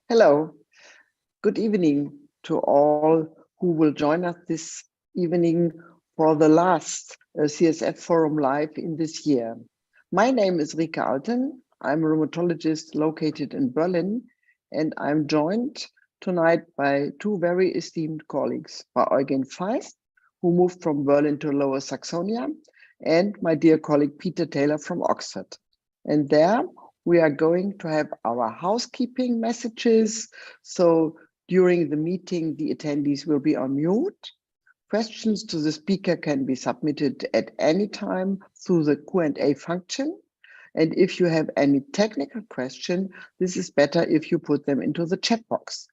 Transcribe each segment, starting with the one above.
Hello, good evening to all who will join us this evening for the last CSF Forum Live in this year. My name is Rike Alten. I'm a rheumatologist located in Berlin, and I'm joined tonight by two very esteemed colleagues, by Eugen Feist, who moved from Berlin to Lower Saxonia, and my dear colleague Peter Taylor from Oxford. And there we are going to have our housekeeping messages. So during the meeting, the attendees will be on mute. Questions to the speaker can be submitted at any time through the Q&A function. And if you have any technical question, this is better if you put them into the chat box.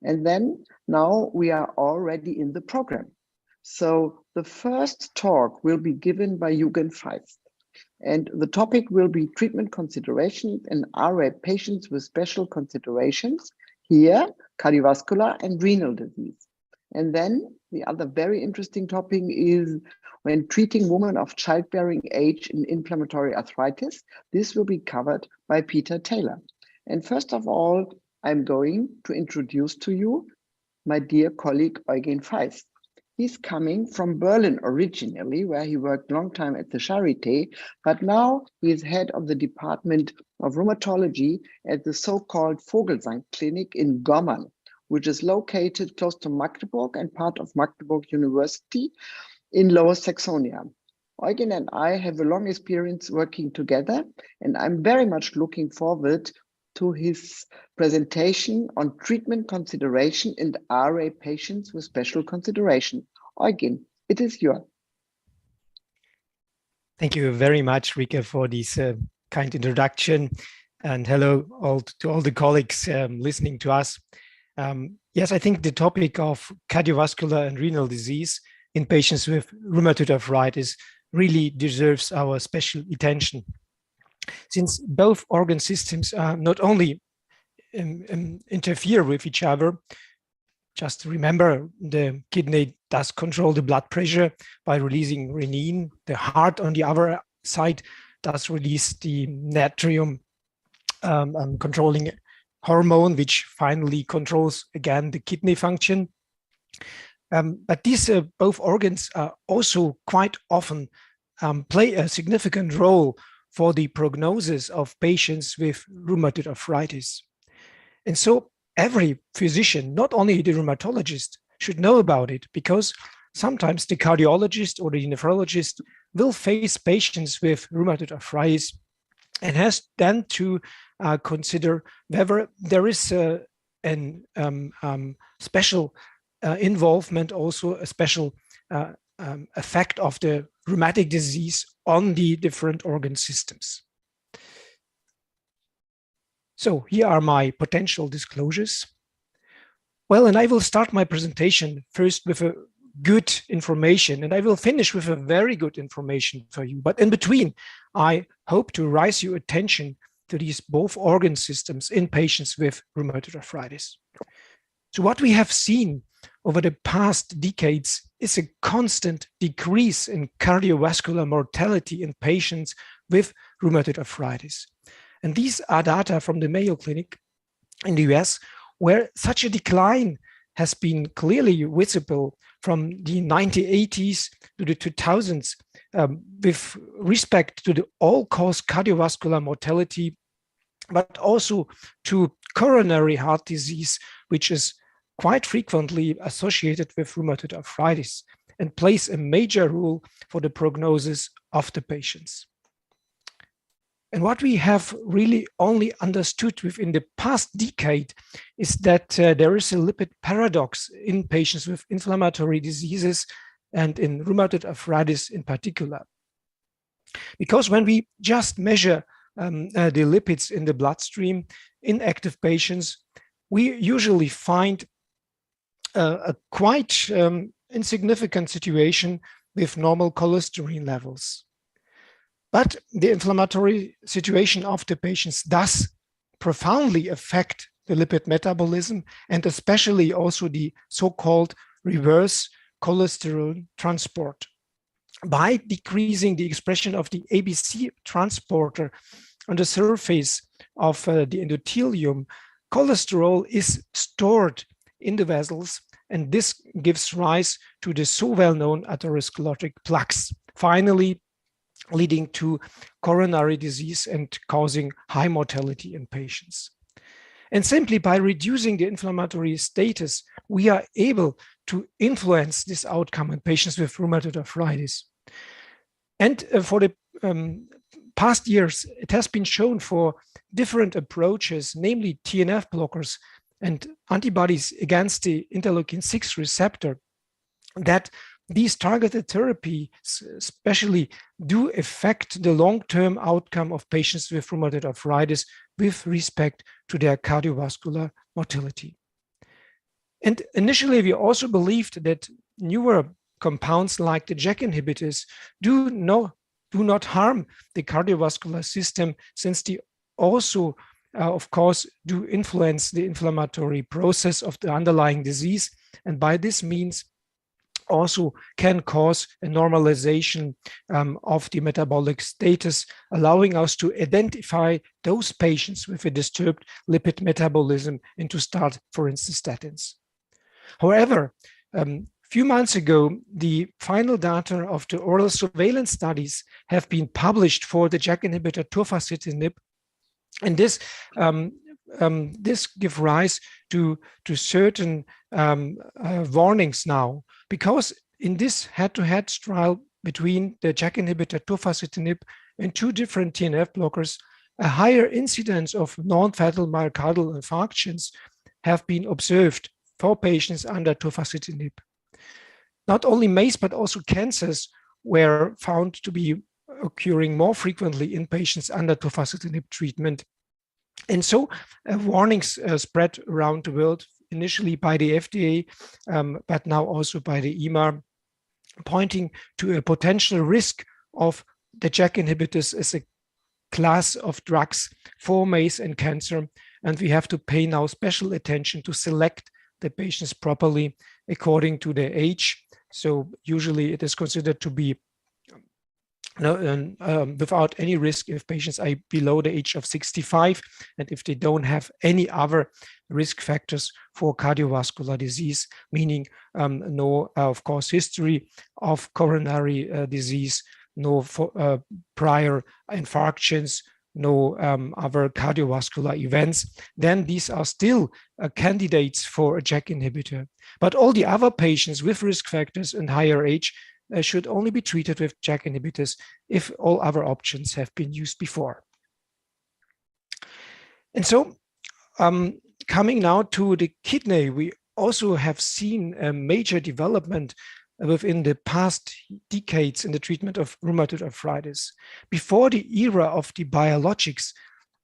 And then now we are already in the program. So the first talk will be given by Eugen Feist. And the topic will be treatment considerations in RA patients with special considerations, here, cardiovascular and renal disease. And then the other very interesting topic is when treating women of childbearing age in inflammatory arthritis. This will be covered by Peter Taylor. And first of all, I'm going to introduce to you my dear colleague Eugen Feist. He's coming from Berlin originally, where he worked a long time at the Charité, but now he is head of the Department of Rheumatology at the so-called Vogelsang Clinic in Gommern, which is located close to Magdeburg and part of Magdeburg University in Lower Saxonia. Eugen and I have a long experience working together, and I'm very much looking forward to his presentation on treatment consideration in RA patients with special consideration. Eugen, it is yours. Thank you very much, Rike, for this kind introduction. And hello to all the colleagues listening to us. Yes, I think the topic of cardiovascular and renal disease in patients with rheumatoid arthritis really deserves our special attention. Since both organ systems not only interfere with each other, just remember the kidney does control the blood pressure by releasing renin. The heart, on the other side, does release the natrium controlling hormone, which finally controls again the kidney function. But these both organs also quite often play a significant role for the prognosis of patients with rheumatoid arthritis. And so every physician, not only the rheumatologist, should know about it, because sometimes the cardiologist or the nephrologist will face patients with rheumatoid arthritis and has then to consider whether there is a special involvement, also a special effect of the rheumatic disease on the different organ systems. So here are my potential disclosures. Well, and I will start my presentation first with a good information, and I will finish with a very good information for you. But in between, I hope to raise your attention to these both organ systems in patients with rheumatoid arthritis. So what we have seen over the past decades is a constant decrease in cardiovascular mortality in patients with rheumatoid arthritis. And these are data from the Mayo Clinic in the US, where such a decline has been clearly visible from the 1980s to the 2000s with respect to the all-cause cardiovascular mortality, but also to coronary heart disease, which is quite frequently associated with rheumatoid arthritis and plays a major role for the prognosis of the patients. And what we have really only understood within the past decade is that there is a lipid paradox in patients with inflammatory diseases and in rheumatoid arthritis in particular. Because when we just measure the lipids in the bloodstream in active patients, we usually find a quite insignificant situation with normal cholesterol levels. But the inflammatory situation of the patients does profoundly affect the lipid metabolism, and especially also the so-called reverse cholesterol transport. By decreasing the expression of the ABC transporter on the surface of the endothelium, cholesterol is stored in the vessels, and this gives rise to the so well-known atherosclerotic plaques, finally leading to coronary disease and causing high mortality in patients. And simply by reducing the inflammatory status, we are able to influence this outcome in patients with rheumatoid arthritis. And for the past years, it has been shown for different approaches, namely TNF blockers and antibodies against the interleukin-6 receptor, that these targeted therapies especially do affect the long-term outcome of patients with rheumatoid arthritis with respect to their cardiovascular mortality. And initially, we also believed that newer compounds like the JAK inhibitors do not harm the cardiovascular system, since they also, of course, do influence the inflammatory process of the underlying disease, and by this means also can cause a normalization of the metabolic status, allowing us to identify those patients with a disturbed lipid metabolism and to start, for instance, statins. However, few months ago, the final data of the oral surveillance studies have been published for the JAK inhibitor tofacitinib, and this gives rise to certain warnings now, because in this head-to-head trial between the JAK inhibitor tofacitinib and two different TNF blockers, a higher incidence of non-fatal myocardial infarctions have been observed for patients under tofacitinib. Not only MACE, but also cancers were found to be occurring more frequently in patients under tofacitinib treatment. And so warnings spread around the world, initially by the FDA, but now also by the EMA, pointing to a potential risk of the JAK inhibitors as a class of drugs for MACE and cancer. And we have to pay now special attention to select the patients properly according to their age. So usually it is considered to be without any risk if patients are below the age of 65 and if they don't have any other risk factors for cardiovascular disease, meaning no, of course, history of coronary disease, no prior infarctions, no other cardiovascular events, then these are still candidates for a JAK inhibitor. But all the other patients with risk factors and higher age should only be treated with JAK inhibitors if all other options have been used before. And so coming now to the kidney, we also have seen a major development within the past decades in the treatment of rheumatoid arthritis. Before the era of the biologics,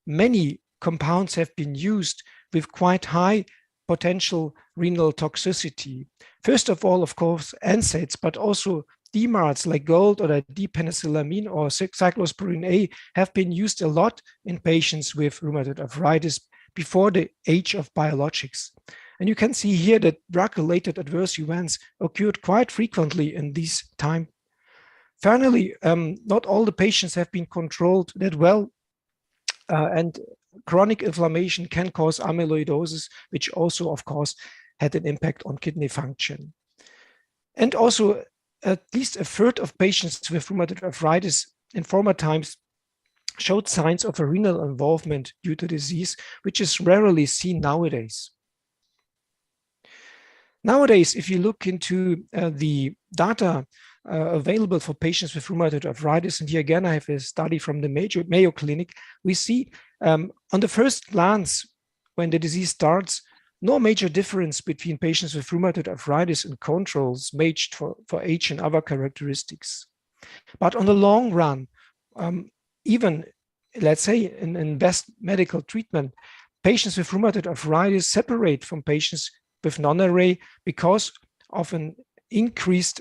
many compounds have been used with quite high potential renal toxicity. First of all, of course, NSAIDs, but also DMARDs like gold or D-penicillamine or cyclosporine A have been used a lot in patients with rheumatoid arthritis before the age of biologics. And you can see here that drug-related adverse events occurred quite frequently in this time. Finally, not all the patients have been controlled that well, and chronic inflammation can cause amyloidosis, which also, of course, had an impact on kidney function. And also, at least a third of patients with rheumatoid arthritis in former times showed signs of a renal involvement due to disease, which is rarely seen nowadays. Nowadays, if you look into the data available for patients with rheumatoid arthritis, and here again, I have a study from the Mayo Clinic, we see on the first glance, when the disease starts, no major difference between patients with rheumatoid arthritis and controls matched for age and other characteristics. But on the long run, even, let's say, in best medical treatment, patients with rheumatoid arthritis separate from patients with non-RA because of an increased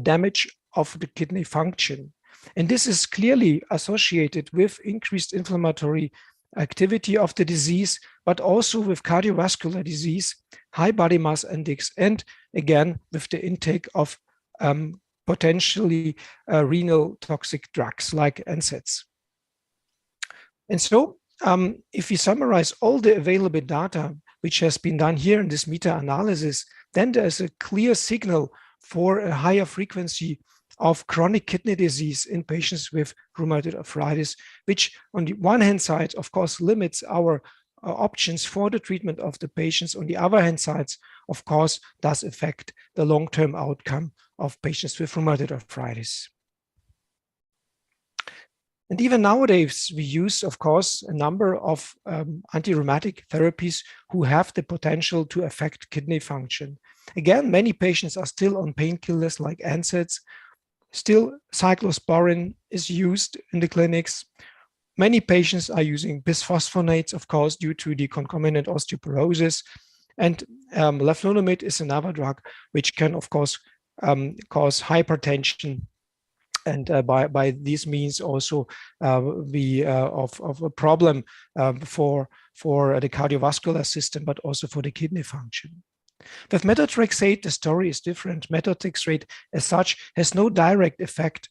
damage of the kidney function. And this is clearly associated with increased inflammatory activity of the disease, but also with cardiovascular disease, high body mass index, and again, with the intake of potentially renal toxic drugs like NSAIDs. And so if we summarize all the available data, which has been done here in this meta-analysis, then there's a clear signal for a higher frequency of chronic kidney disease in patients with rheumatoid arthritis, which on the one hand side, of course, limits our options for the treatment of the patients. On the other hand side, of course, does affect the long-term outcome of patients with rheumatoid arthritis. And even nowadays, we use, of course, a number of anti-rheumatic therapies who have the potential to affect kidney function. Again, many patients are still on painkillers like NSAIDs. Still, cyclosporin is used in the clinics. Many patients are using bisphosphonates, of course, due to the concomitant osteoporosis. And leflunomide is another drug which can, of course, cause hypertension. And by these means also be of a problem for the cardiovascular system, but also for the kidney function. With methotrexate, the story is different. Methotrexate as such has no direct effect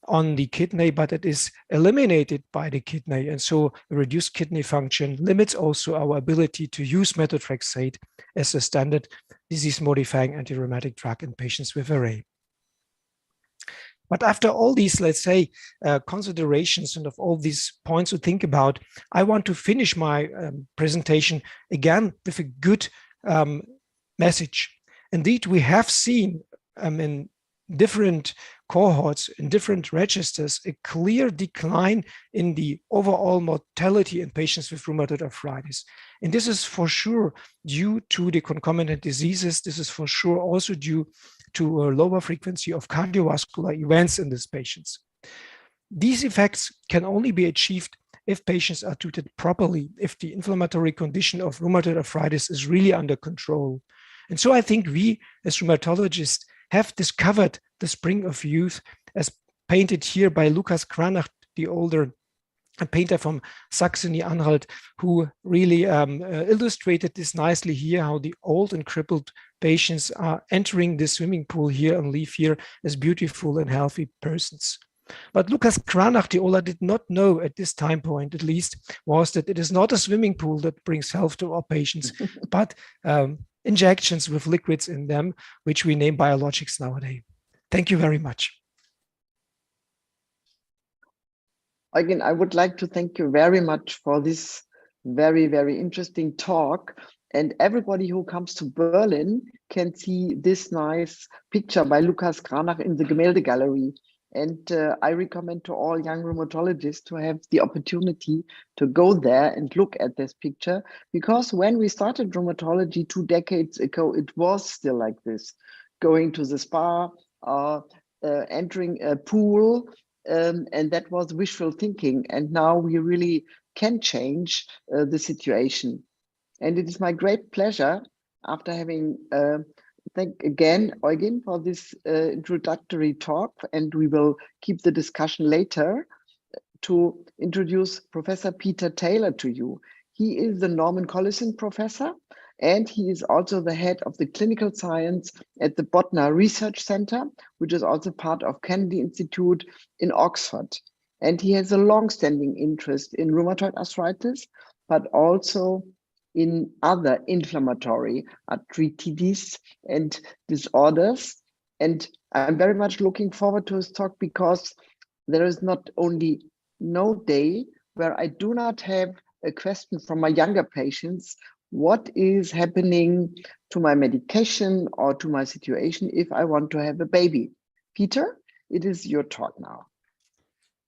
on the kidney, but it is eliminated by the kidney. And so reduced kidney function limits also our ability to use methotrexate as a standard disease-modifying antirheumatic drug in patients with RA. But after all these, let's say, considerations and of all these points to think about, I want to finish my presentation again with a good message. Indeed, we have seen in different cohorts, in different registers, a clear decline in the overall mortality in patients with rheumatoid arthritis. And this is for sure due to the concomitant diseases. This is for sure also due to a lower frequency of cardiovascular events in these patients. These effects can only be achieved if patients are treated properly, if the inflammatory condition of rheumatoid arthritis is really under control. And so I think we, as rheumatologists, have discovered the spring of youth, as painted here by Lukas Cranach, the older painter from Saxony-Anhalt, who really illustrated this nicely here, how the old and crippled patients are entering the swimming pool here and leave here as beautiful and healthy persons. But Lukas Cranach, the older, did not know at this time point, at least, was that it is not a swimming pool that brings health to our patients, but injections with liquids in them, which we name biologics nowadays. Thank you very much. Again, I would like to thank you very much for this very, very interesting talk. And everybody who comes to Berlin can see this nice picture by Lukas Cranach in the Gemälde Gallery. And I recommend to all young rheumatologists to have the opportunity to go there and look at this picture, because when we started rheumatology 2 decades ago, it was still like this, going to the spa, entering a pool, and that was wishful thinking. And now we really can change the situation. And it is my great pleasure, after having thank again Eugen for this introductory talk, and we will keep the discussion later, to introduce Professor Peter Taylor to you. He is the Norman Collison Professor, and he is also the head of the clinical science at the Botnar Research Center, which is also part of Kennedy Institute in Oxford. And he has a long-standing interest in rheumatoid arthritis, but also in other inflammatory arthritis and disorders. And I'm very much looking forward to his talk, because there is not only no day where I do not have a question from my younger patients: what is happening to my medication or to my situation if I want to have a baby? Peter, it is your talk now.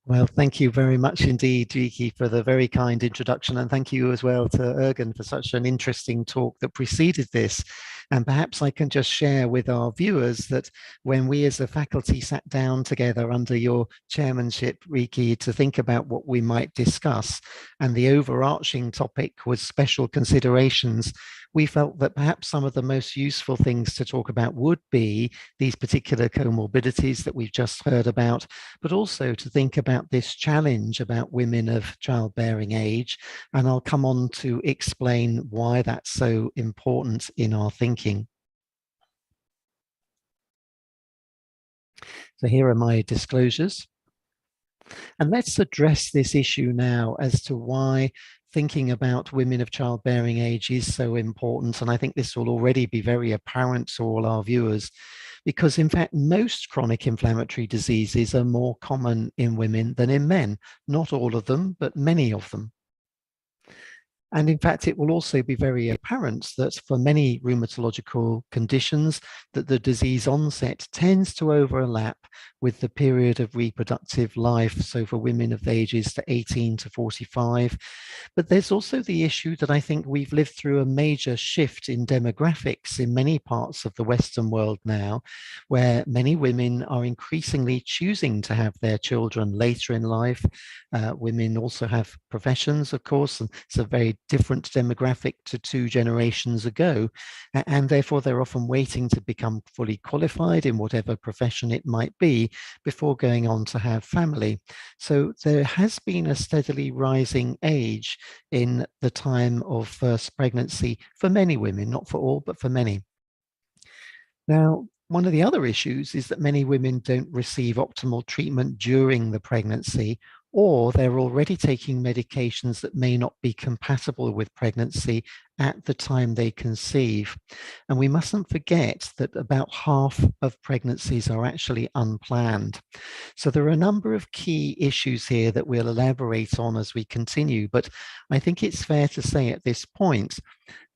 Well, thank you very much indeed, Vicky, for the very kind introduction. And thank you as well to Eugen for such an interesting talk that preceded this. And perhaps I can just share with our viewers that when we as a faculty sat down together under your chairmanship, Vicky, to think about what we might discuss, and the overarching topic was special considerations, we felt that perhaps some of the most useful things to talk about would be these particular comorbidities that we've just heard about, but also to think about this challenge about women of childbearing age. And I'll come on to explain why that's so important in our thinking. So here are my disclosures. And let's address this issue now as to why thinking about women of childbearing age is so important. And I think this will already be very apparent to all our viewers, because in fact, most chronic inflammatory diseases are more common in women than in men. Not all of them, but many of them. And in fact, it will also be very apparent that for many rheumatological conditions, that the disease onset tends to overlap with the period of reproductive life. So for women of the ages to 18 to 45. But there's also the issue that I think we've lived through a major shift in demographics in many parts of the Western world now, where many women are increasingly choosing to have their children later in life. Women also have professions, of course, and it's a very different demographic to 2 generations ago, and therefore they're often waiting to become fully qualified in whatever profession it might be before going on to have family. So there has been a steadily rising age in the time of first pregnancy for many women, not for all, but for many. Now, one of the other issues is that many women don't receive optimal treatment during the pregnancy, or they're already taking medications that may not be compatible with pregnancy at the time they conceive. And we mustn't forget that about half of pregnancies are actually unplanned. So there are a number of key issues here that we'll elaborate on as we continue, but I think it's fair to say at this point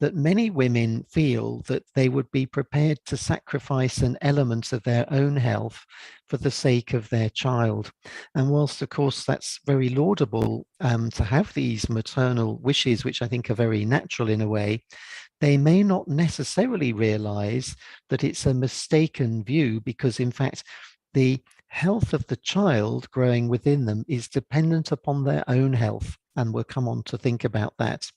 that many women feel that they would be prepared to sacrifice an element of their own health for the sake of their child. And whilst, of course, that's very laudable to have these maternal wishes, which I think are very natural in a way, they may not necessarily realize that it's a mistaken view, because in fact, the health of the child growing within them is dependent upon their own health. And we'll come on to think about that.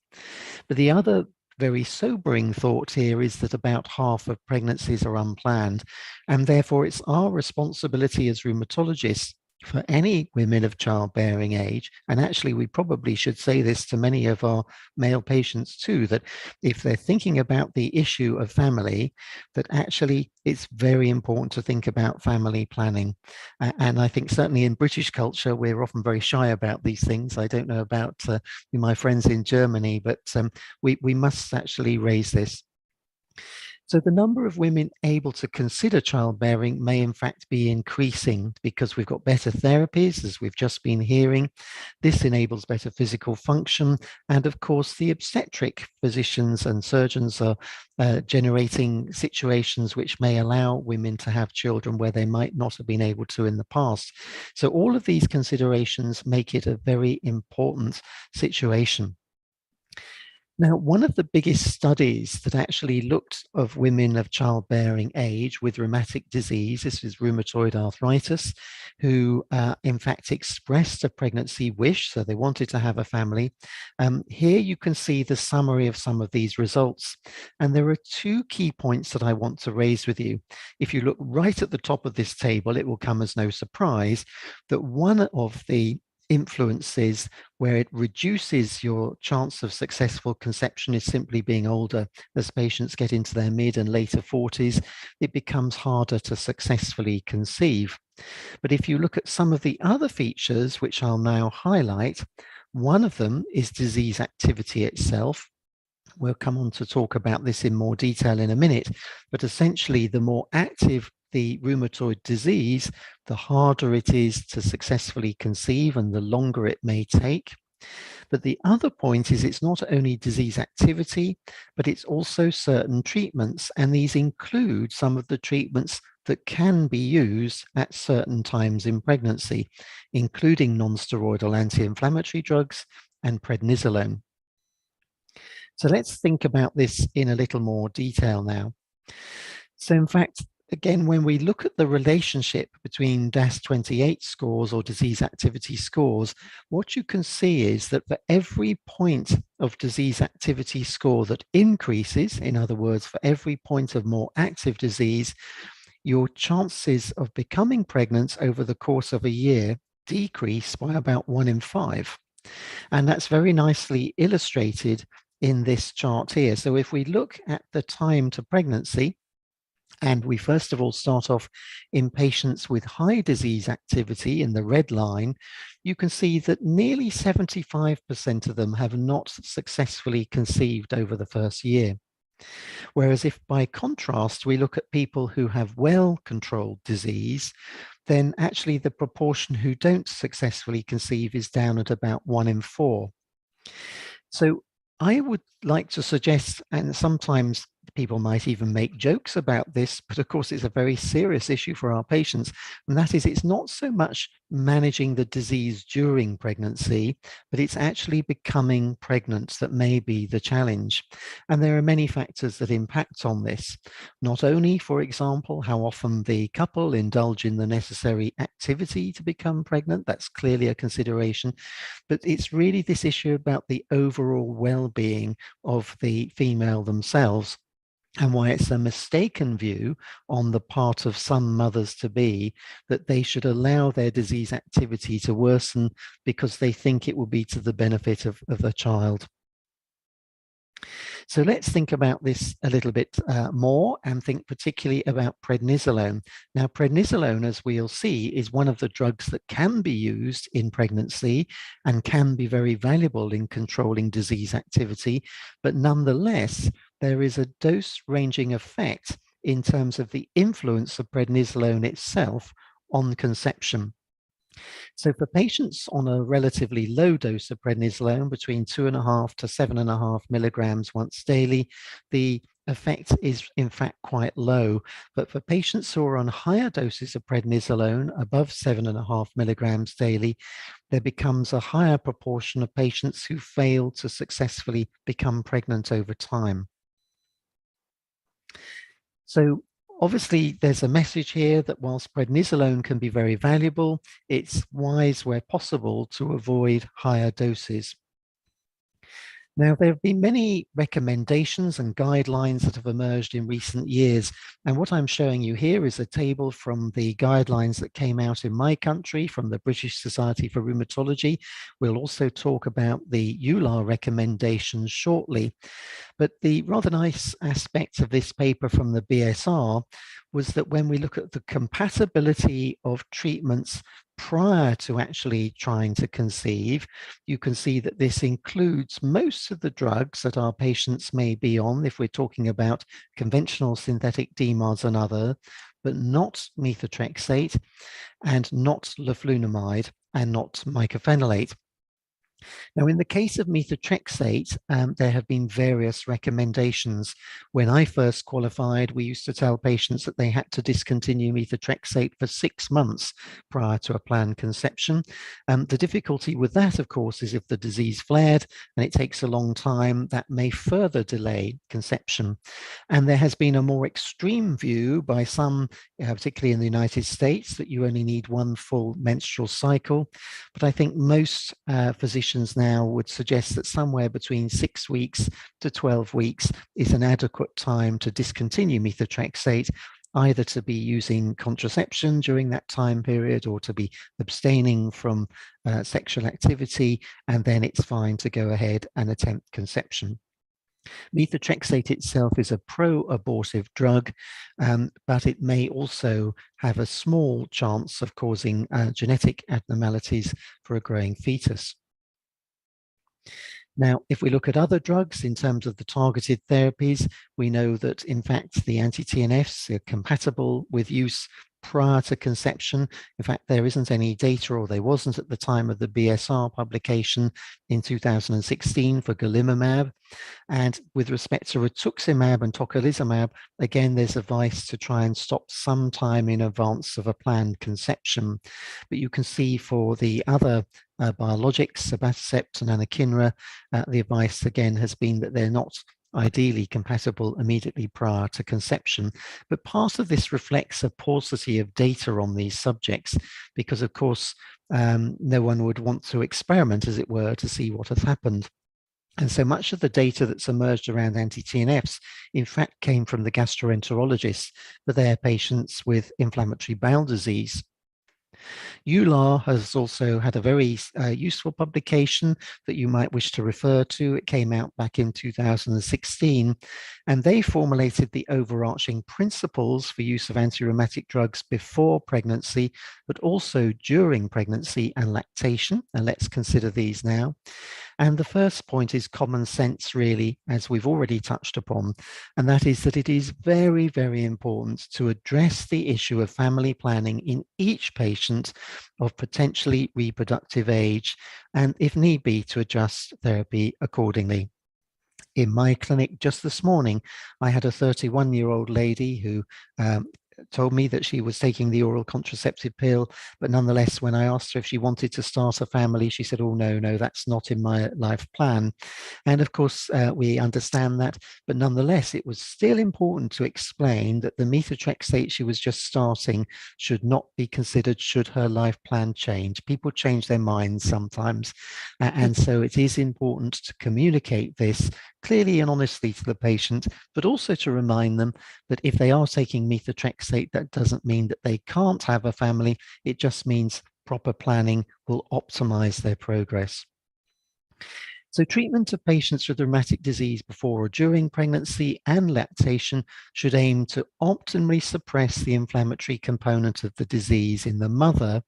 But the other very sobering thought here is that about half of pregnancies are unplanned, and therefore it's our responsibility as rheumatologists for any women of childbearing age, and actually we probably should say this to many of our male patients too, that if they're thinking about the issue of family, that actually it's very important to think about family planning. And I think certainly in British culture, we're often very shy about these things. I don't know about my friends in Germany, but we must actually raise this. So the number of women able to consider childbearing may in fact be increasing because we've got better therapies, as we've just been hearing. This enables better physical function. And of course, the obstetric physicians and surgeons are generating situations which may allow women to have children where they might not have been able to in the past. So all of these considerations make it a very important situation. Now, one of the biggest studies that actually looked of women of childbearing age with rheumatic disease, this is rheumatoid arthritis, who in fact expressed a pregnancy wish, so they wanted to have a family. Here you can see the summary of some of these results. And there are 2 key points that I want to raise with you. If you look right at the top of this table, it will come as no surprise that one of the influences where it reduces your chance of successful conception is simply being older. As patients get into their mid and later 40s, it becomes harder to successfully conceive. But if you look at some of the other features, which I'll now highlight, one of them is disease activity itself. We'll come on to talk about this in more detail in a minute, but essentially the more active the rheumatoid disease, the harder it is to successfully conceive and the longer it may take. But the other point is it's not only disease activity, but it's also certain treatments. And these include some of the treatments that can be used at certain times in pregnancy, including non-steroidal anti-inflammatory drugs and prednisolone. So let's think about this in a little more detail now. So in fact, again, when we look at the relationship between DAS28 scores or disease activity scores, what you can see is that for every point of disease activity score that increases, in other words, for every point of more active disease, your chances of becoming pregnant over the course of a year decrease by about 1 in 5. And that's very nicely illustrated in this chart here. So if we look at the time to pregnancy, And we first of all start off in patients with high disease activity in the red line. You can see that nearly 75% of them have not successfully conceived over the first year. Whereas if by contrast, we look at people who have well-controlled disease, then actually the proportion who don't successfully conceive is down at about 1 in 4. So I would like to suggest, and sometimes people might even make jokes about this, but of course it's a very serious issue for our patients, and that is it's not so much managing the disease during pregnancy, but it's actually becoming pregnant that may be the challenge. And there are many factors that impact on this. Not only, for example, how often the couple indulge in the necessary activity to become pregnant, that's clearly a consideration, but it's really this issue about the overall well-being of the female themselves, and why it's a mistaken view on the part of some mothers-to-be that they should allow their disease activity to worsen because they think it will be to the benefit of the child. So let's think about this a little bit more and think particularly about prednisolone. Now, prednisolone, as we'll see, is one of the drugs that can be used in pregnancy and can be very valuable in controlling disease activity, but nonetheless, there is a dose-ranging effect in terms of the influence of prednisolone itself on conception. So for patients on a relatively low dose of prednisolone, between 2.5 to 7.5 milligrams once daily, the effect is in fact quite low. But for patients who are on higher doses of prednisolone, above 7.5 milligrams daily, there becomes a higher proportion of patients who fail to successfully become pregnant over time. So obviously, there's a message here that whilst prednisolone can be very valuable, it's wise where possible to avoid higher doses. Now, there have been many recommendations and guidelines that have emerged in recent years. And what I'm showing you here is a table from the guidelines that came out in my country from the British Society for Rheumatology. We'll also talk about the Euler recommendations shortly. But the rather nice aspect of this paper from the BSR was that when we look at the compatibility of treatments prior to actually trying to conceive, you can see that this includes most of the drugs that our patients may be on, if we're talking about conventional synthetic DMARDs and other, but not methotrexate and not leflunomide and not mycophenolate. Now, in the case of methotrexate, there have been various recommendations. When I first qualified, we used to tell patients that they had to discontinue methotrexate for 6 months prior to a planned conception. The difficulty with that, of course, is if the disease flared and it takes a long time, that may further delay conception. And there has been a more extreme view by some, particularly in the United States, that you only need 1 full menstrual cycle. But I think most physicians now would suggest that somewhere between 6 weeks to 12 weeks is an adequate time to discontinue methotrexate, either to be using contraception during that time period or to be abstaining from sexual activity, and then it's fine to go ahead and attempt conception. Methotrexate itself is a pro-abortive drug, but it may also have a small chance of causing genetic abnormalities for a growing fetus. Now, if we look at other drugs in terms of the targeted therapies, we know that in fact the anti-TNFs are compatible with use prior to conception. In fact, there isn't any data, or there wasn't at the time of the BSR publication in 2016 for golimumab. And with respect to rituximab and tocilizumab, again, there's advice to try and stop sometime in advance of a planned conception. But you can see for the other biologics, abatacept and anakinra, the advice again has been that they're not ideally compatible immediately prior to conception. But part of this reflects a paucity of data on these subjects, because of course, no one would want to experiment, as it were, to see what has happened. And so much of the data that's emerged around anti-TNFs, in fact, came from the gastroenterologists for their patients with inflammatory bowel disease. Euler has also had a very useful publication that you might wish to refer to. It came out back in 2016, and they formulated the overarching principles for use of anti-rheumatic drugs before pregnancy, but also during pregnancy and lactation. And let's consider these now. And the first point is common sense, really, as we've already touched upon, and that is that it is very, very important to address the issue of family planning in each patient of potentially reproductive age, and if need be, to adjust therapy accordingly. In my clinic just this morning, I had a 31-year-old lady who told me that she was taking the oral contraceptive pill, but nonetheless, when I asked her if she wanted to start a family, she said, "Oh, no, that's not in my life plan." And of course, we understand that, but nonetheless, it was still important to explain that the methotrexate she was just starting should not be considered should her life plan change. People change their minds sometimes, and so it is important to communicate this clearly and honestly to the patient, but also to remind them that if they are taking methotrexate, that doesn't mean that they can't have a family. It just means proper planning will optimize their progress. So treatment of patients with rheumatic disease before or during pregnancy and lactation should aim to optimally suppress the inflammatory component of the disease in the mother,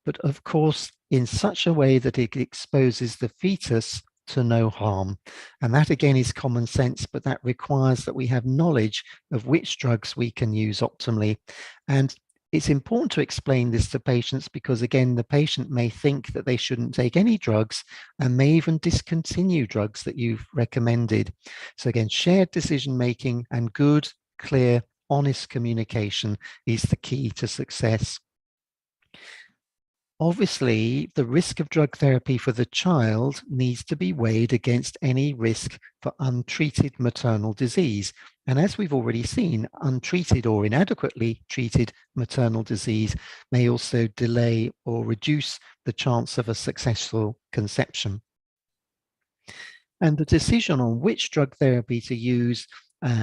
but of course in such a way that it exposes the fetus to no harm. And that again is common sense, but that requires that we have knowledge of which drugs we can use optimally. And it's important to explain this to patients because again, the patient may think that they shouldn't take any drugs and may even discontinue drugs that you've recommended. So again, shared decision-making and good, clear, honest communication is the key to success. Obviously, the risk of drug therapy for the child needs to be weighed against any risk for untreated maternal disease. And as we've already seen, untreated or inadequately treated maternal disease may also delay or reduce the chance of a successful conception. And the decision on which drug therapy to use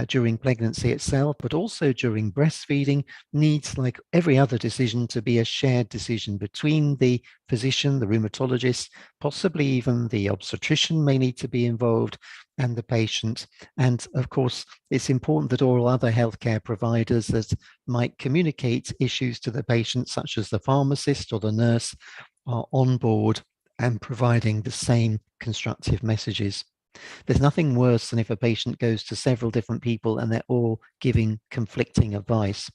during pregnancy itself, but also during breastfeeding, needs, like every other decision, to be a shared decision between the physician, the rheumatologist, possibly even the obstetrician may need to be involved, and the patient. And of course, it's important that all other healthcare providers that might communicate issues to the patient, such as the pharmacist or the nurse, are on board and providing the same constructive messages. There's nothing worse than if a patient goes to several different people and they're all giving conflicting advice.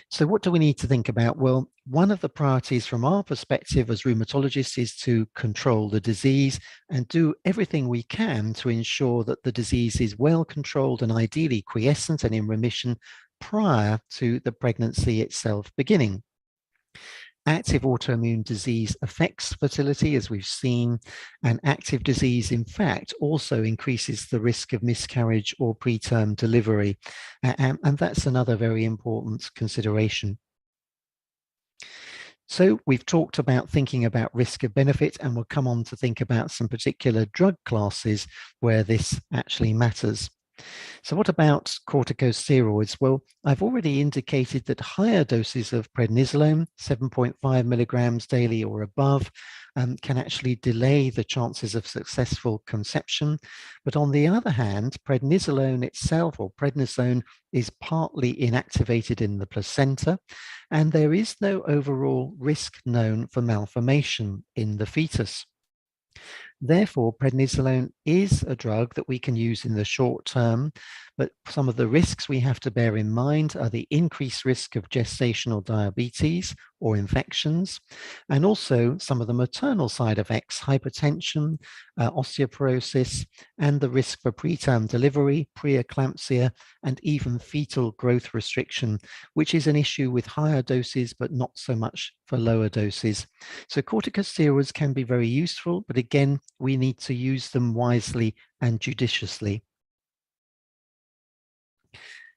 So what do we need to think about? Well, one of the priorities from our perspective as rheumatologists is to control the disease and do everything we can to ensure that the disease is well controlled and ideally quiescent and in remission prior to the pregnancy itself beginning. Active autoimmune disease affects fertility, as we've seen, and active disease, in fact, also increases the risk of miscarriage or preterm delivery. And that's another very important consideration. So we've talked about thinking about risk of benefit, and we'll come on to think about some particular drug classes where this actually matters. So what about corticosteroids? Well, I've already indicated that higher doses of prednisolone, 7.5 milligrams daily or above, can actually delay the chances of successful conception. But on the other hand, prednisolone itself, or prednisone, is partly inactivated in the placenta, and there is no overall risk known for malformation in the fetus. Therefore, prednisolone is a drug that we can use in the short term, but some of the risks we have to bear in mind are the increased risk of gestational diabetes or infections, and also some of the maternal side effects, hypertension, osteoporosis, and the risk for preterm delivery, preeclampsia, and even fetal growth restriction, which is an issue with higher doses, but not so much for lower doses. So corticosteroids can be very useful, but again, we need to use them wisely and judiciously.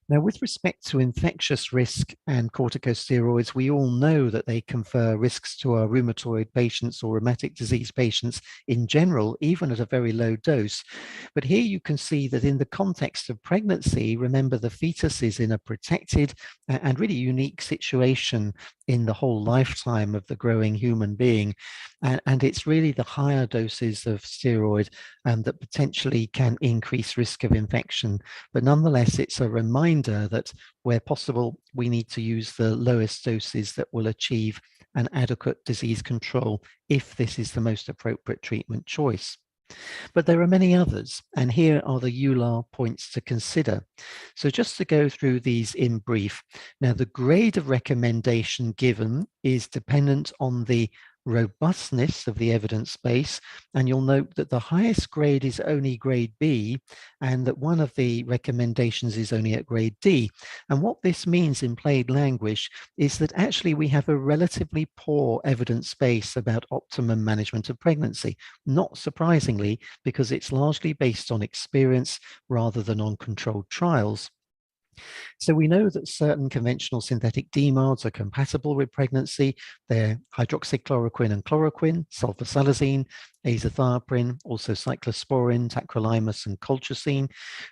Now, with respect to infectious risk and corticosteroids, we all know that they confer risks to our rheumatoid patients or rheumatic disease patients in general, even at a very low dose. But here you can see that in the context of pregnancy, remember the fetus is in a protected and really unique situation in the whole lifetime of the growing human being. And it's really the higher doses of steroid that potentially can increase risk of infection. But nonetheless, it's a reminder that where possible, we need to use the lowest doses that will achieve an adequate disease control if this is the most appropriate treatment choice. But there are many others, and here are the Euler points to consider. So just to go through these in brief. Now, the grade of recommendation given is dependent on the robustness of the evidence base, and you'll note that the highest grade is only grade B, and that one of the recommendations is only at grade D. And what this means in plain language is that actually we have a relatively poor evidence base about optimum management of pregnancy, not surprisingly, because it's largely based on experience rather than on controlled trials. So we know that certain conventional synthetic DMARDs are compatible with pregnancy. They're hydroxychloroquine and chloroquine, sulfasalazine, azathioprine, also cyclosporin, tacrolimus, and colchicine.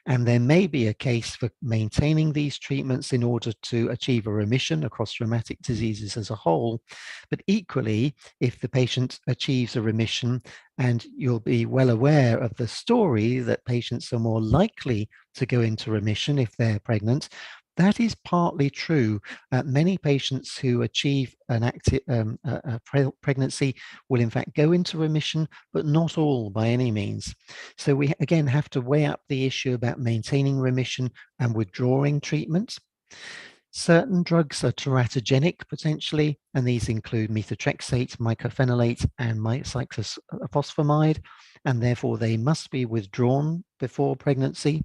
And there may be a case for maintaining these treatments in order to achieve a remission across rheumatic diseases as a whole. But equally, if the patient achieves a remission, and you'll be well aware of the story that patients are more likely to go into remission if they're pregnant, that is partly true. Many patients who achieve an active pregnancy will in fact go into remission, but not all by any means. So we again have to weigh up the issue about maintaining remission and withdrawing treatment. Certain drugs are teratogenic potentially, and these include methotrexate, mycophenolate, and cyclophosphamide, and therefore they must be withdrawn before pregnancy.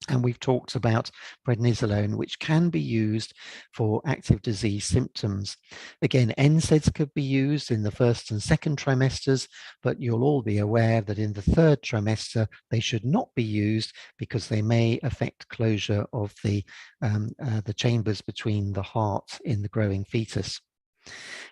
And we've talked about prednisolone, which can be used for active disease symptoms. Again, NSAIDs could be used in the first and second trimesters, but you'll all be aware that in the third trimester, they should not be used because they may affect closure of the chambers between the heart in the growing fetus.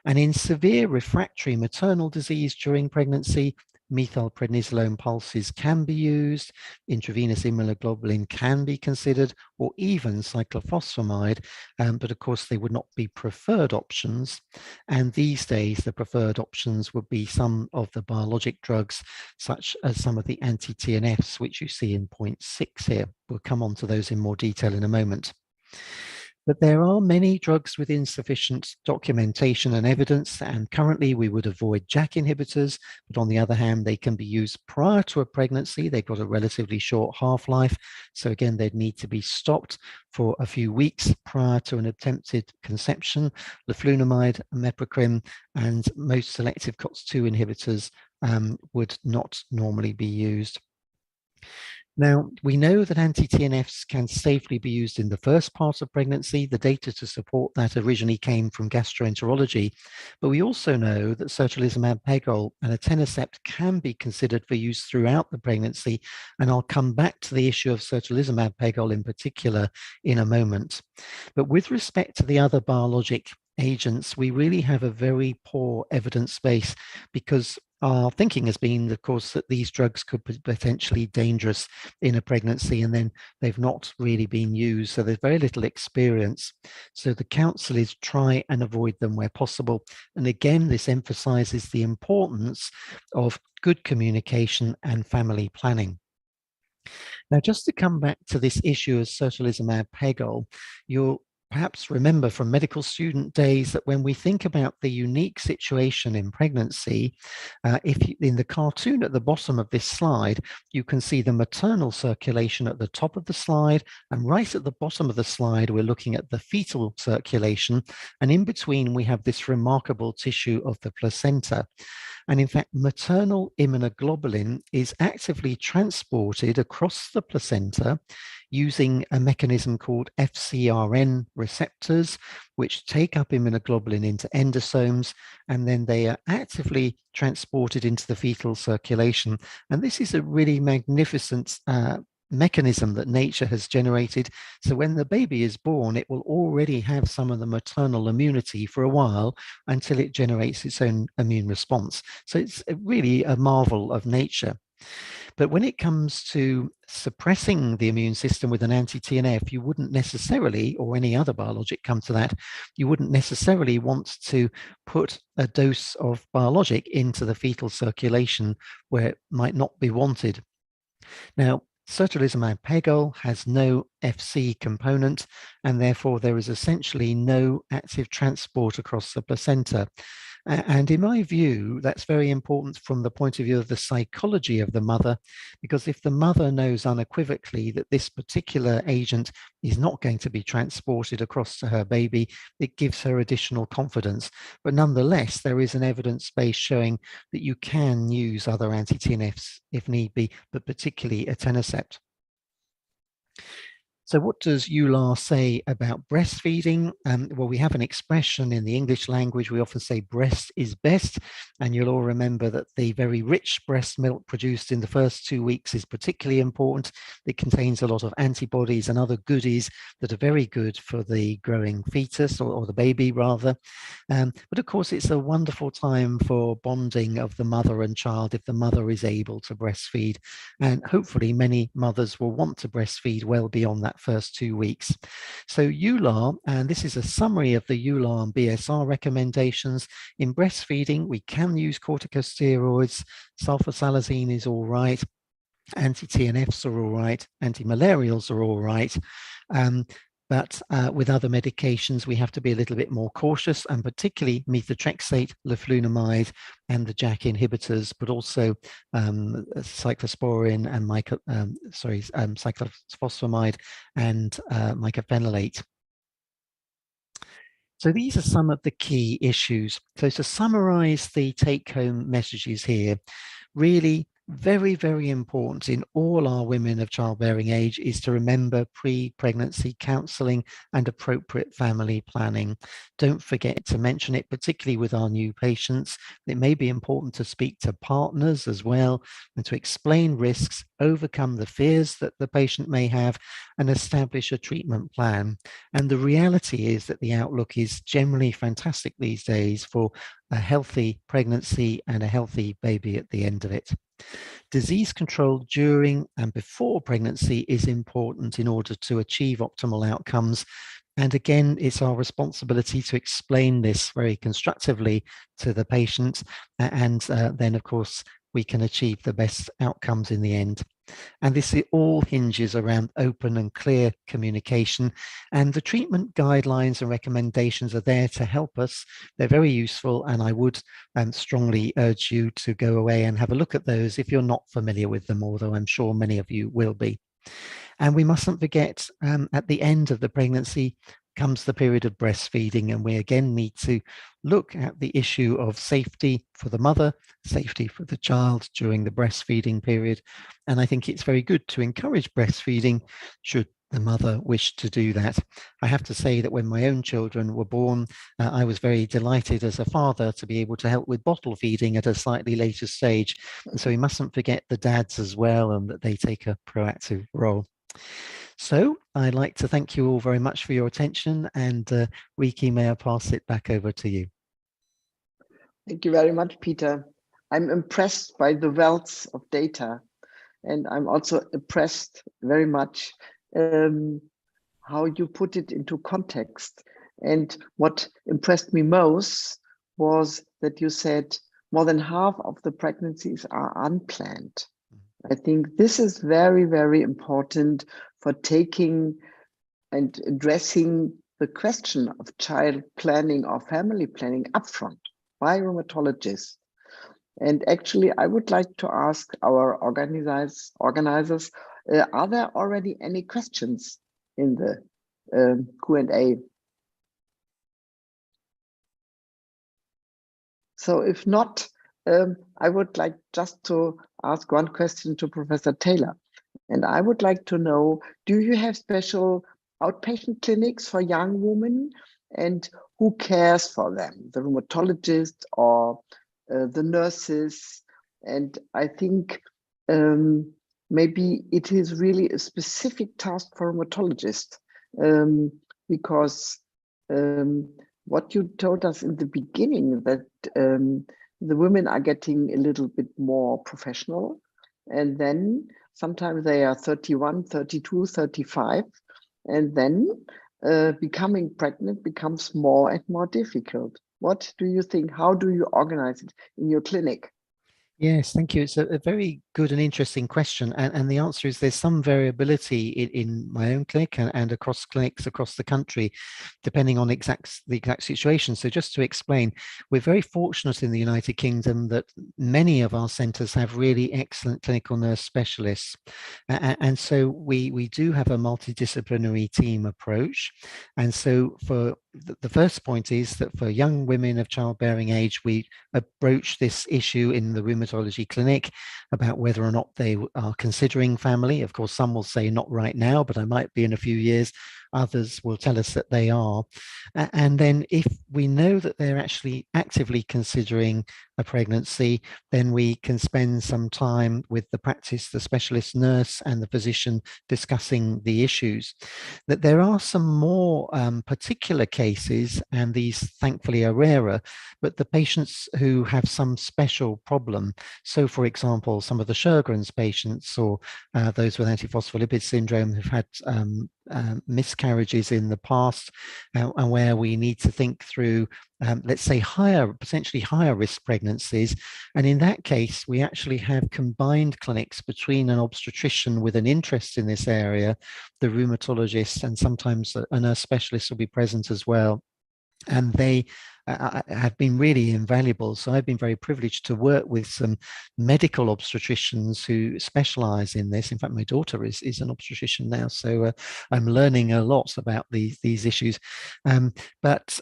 And in severe refractory maternal disease during pregnancy, methylprednisolone pulses can be used, intravenous immunoglobulin can be considered, or even cyclophosphamide, but of course they would not be preferred options. And these days the preferred options would be some of the biologic drugs, such as some of the anti-TNFs, which you see in point 6 here. We'll come on to those in more detail in a moment. But there are many drugs with insufficient documentation and evidence, and currently we would avoid JAK inhibitors, but on the other hand, they can be used prior to a pregnancy. They've got a relatively short half-life, so again, they'd need to be stopped for a few weeks prior to an attempted conception. Leflunomide, meprocrim, and most selective COX-2 inhibitors would not normally be used. Now, we know that anti-TNFs can safely be used in the first part of pregnancy. The data to support that originally came from gastroenterology, but we also know that certolizumab pegol and etanercept can be considered for use throughout the pregnancy, and I'll come back to the issue of certolizumab pegol in particular in a moment. But with respect to the other biologic agents, we really have a very poor evidence base because our thinking has been, of course, that these drugs could be potentially dangerous in a pregnancy, and then they've not really been used. So there's very little experience. So the counsel is try and avoid them where possible. And again, this emphasizes the importance of good communication and family planning. Now, just to come back to this issue of certolizumab pegol, you'll perhaps remember from medical student days that when we think about the unique situation in pregnancy, in the cartoon at the bottom of this slide, you can see the maternal circulation at the top of the slide, and right at the bottom of the slide, we're looking at the fetal circulation, and in between, we have this remarkable tissue of the placenta. And in fact, maternal immunoglobulin is actively transported across the placenta using a mechanism called FcRn receptors, which take up immunoglobulin into endosomes, and then they are actively transported into the fetal circulation. And this is a really magnificent mechanism that nature has generated. So when the baby is born, it will already have some of the maternal immunity for a while until it generates its own immune response. So it's really a marvel of nature. But when it comes to suppressing the immune system with an anti-TNF, you wouldn't necessarily, or any other biologic come to that, you wouldn't necessarily want to put a dose of biologic into the fetal circulation where it might not be wanted. Now, certolizumab pegol has no FC component, and therefore there is essentially no active transport across the placenta. And in my view, that's very important from the point of view of the psychology of the mother, because if the mother knows unequivocally that this particular agent is not going to be transported across to her baby, it gives her additional confidence. But nonetheless, there is an evidence base showing that you can use other anti-TNFs if need be, but particularly etanercept. So what does Euler say about breastfeeding? Well, we have an expression in the English language. We often say breast is best. And you'll all remember that the very rich breast milk produced in the first 2 weeks is particularly important. It contains a lot of antibodies and other goodies that are very good for the growing fetus, or the baby rather. But of course, it's a wonderful time for bonding of the mother and child if the mother is able to breastfeed. And hopefully many mothers will want to breastfeed well beyond that first 2 weeks. So Euler, and this is a summary of the Euler and BSR recommendations. In breastfeeding, we can use corticosteroids, sulfasalazine is all right, anti-TNFs are all right, anti-malarials are all right. But with other medications, we have to be a little bit more cautious, and particularly methotrexate, leflunomide, and the JAK inhibitors, but also cyclosporin and cyclophosphamide and mycophenolate. So these are some of the key issues. So to summarize the take-home messages here, really very, very important in all our women of childbearing age is to remember pre-pregnancy counselling and appropriate family planning. Don't forget to mention it, particularly with our new patients. It may be important to speak to partners as well and to explain risks, overcome the fears that the patient may have, and establish a treatment plan. And the reality is that the outlook is generally fantastic these days for a healthy pregnancy and a healthy baby at the end of it. Disease control during and before pregnancy is important in order to achieve optimal outcomes. And again, it's our responsibility to explain this very constructively to the patient. And then, of course, we can achieve the best outcomes in the end. And this all hinges around open and clear communication. And the treatment guidelines and recommendations are there to help us. They're very useful, and I would strongly urge you to go away and have a look at those if you're not familiar with them, although I'm sure many of you will be. And we mustn't forget, at the end of the pregnancy comes the period of breastfeeding, and we again need to look at the issue of safety for the mother, safety for the child during the breastfeeding period. And I think it's very good to encourage breastfeeding should the mother wish to do that. I have to say that when my own children were born, I was very delighted as a father to be able to help with bottle feeding at a slightly later stage. And so we mustn't forget the dads as well, and that they take a proactive role. So I'd like to thank you all very much for your attention, and Riki, may I pass it back over to you. Thank you very much, Peter. I'm impressed by the wealth of data, and I'm also impressed very much how you put it into context. And what impressed me most was that you said more than half of the pregnancies are unplanned. I think this is very, very important for taking and addressing the question of child planning or family planning upfront by rheumatologists. And actually, I would like to ask our organizers, are there already any questions in the Q&A? So if not, I would like just to ask one question to Professor Taylor. And I would like to know, do you have special outpatient clinics for young women, and who cares for them? The rheumatologist or the nurses? And I think maybe it is really a specific task for a rheumatologist, because what you told us in the beginning, that the women are getting a little bit more professional, and then sometimes they are 31, 32, 35, and then becoming pregnant becomes more and more difficult. What do you think? How do you organize it in your clinic? Yes, thank you. It's a very good and interesting question. And the answer is there's some variability in my own clinic and across clinics across the country, depending on the exact situation. So just to explain, we're very fortunate in the United Kingdom that many of our centres have really excellent clinical nurse specialists. And so we do have a multidisciplinary team approach. And so for the first point is that for young women of childbearing age, we approach this issue in the rheumatology clinic about whether or not they are considering family. Of course, some will say not right now, but I might be in a few years. Others will tell us that they are. And then if we know that they're actually actively considering a pregnancy, then we can spend some time with the practice, the specialist nurse and the physician discussing the issues. That there are some more particular cases, and these thankfully are rarer, but the patients who have some special problem. So for example, some of the Sjögren's patients or those with antiphospholipid syndrome who've had miscarriages in the past, and where we need to think through, let's say, potentially higher risk pregnancies. And in that case, we actually have combined clinics between an obstetrician with an interest in this area, the rheumatologist, and sometimes a nurse specialist will be present as well. And they have been really invaluable. So I've been very privileged to work with some medical obstetricians who specialize in this. In fact, my daughter is an obstetrician now, so I'm learning a lot about these issues. But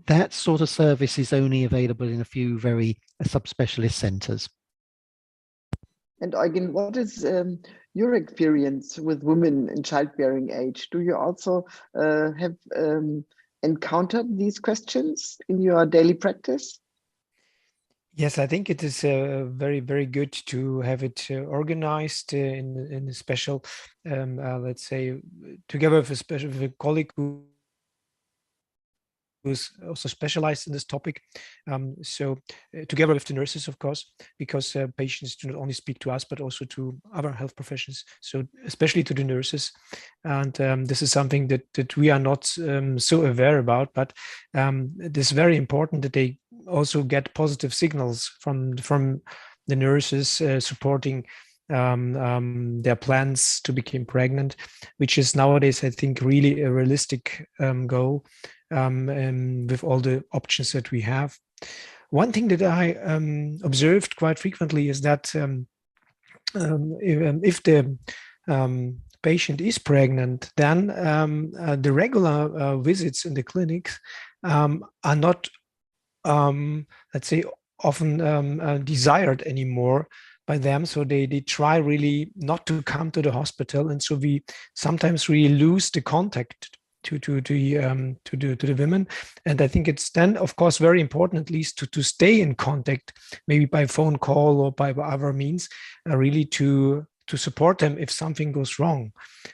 that sort of service is only available in a few very subspecialist centers. And Eugen, what is your experience with women in childbearing age? Do you also have encountered these questions in your daily practice? Yes, I think it is very, very good to have it organized in a special, let's say, together with a colleague who's also specialized in this topic. So together with the nurses, of course, because patients do not only speak to us, but also to other health professions. So especially to the nurses. And this is something that we are not so aware about, but it is very important that they also get positive signals from the nurses supporting their plans to become pregnant, which is nowadays, I think, really a realistic goal with all the options that we have. One thing that I observed quite frequently is that if the patient is pregnant, then the regular visits in the clinics are not, let's say, often desired anymore by them. So they try really not to come to the hospital, and so we sometimes really lose the contact to the women. And I think it's then, of course, very important at least to stay in contact, maybe by phone call or by other means, really to support them if something goes wrong.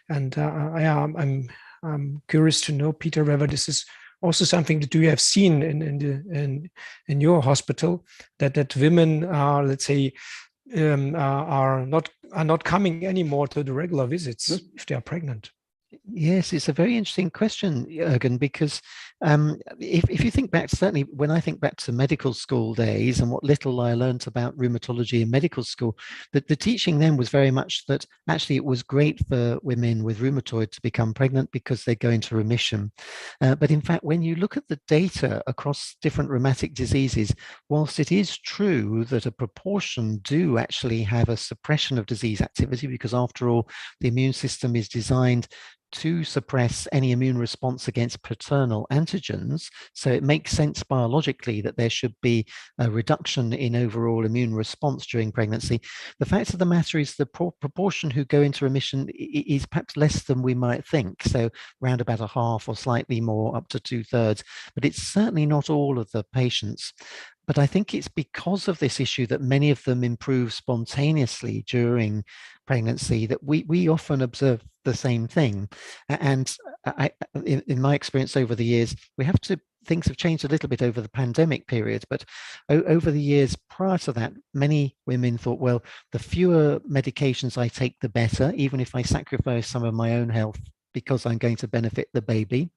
And I'm curious to know, Peter, whether this is also something that you have seen in your hospital, that women are, let's say, are not coming anymore to the regular visits if they are pregnant. Yes, it's a very interesting question, Jürgen, because if you think back, certainly when I think back to medical school days and what little I learned about rheumatology in medical school, that the teaching then was very much that actually it was great for women with rheumatoid to become pregnant because they go into remission. But in fact, when you look at the data across different rheumatic diseases, whilst it is true that a proportion do actually have a suppression of disease activity, because after all, the immune system is designed to suppress any immune response against paternal antigens. So it makes sense biologically that there should be a reduction in overall immune response during pregnancy. The fact of the matter is the proportion who go into remission is perhaps less than we might think. So around about a half or slightly more, up to 2/3, but it's certainly not all of the patients. But I think it's because of this issue that many of them improve spontaneously during pregnancy that we often observe the same thing. And in my experience over the years, things have changed a little bit over the pandemic period, but over the years prior to that, many women thought, well, the fewer medications I take, the better, even if I sacrifice some of my own health because I'm going to benefit the baby.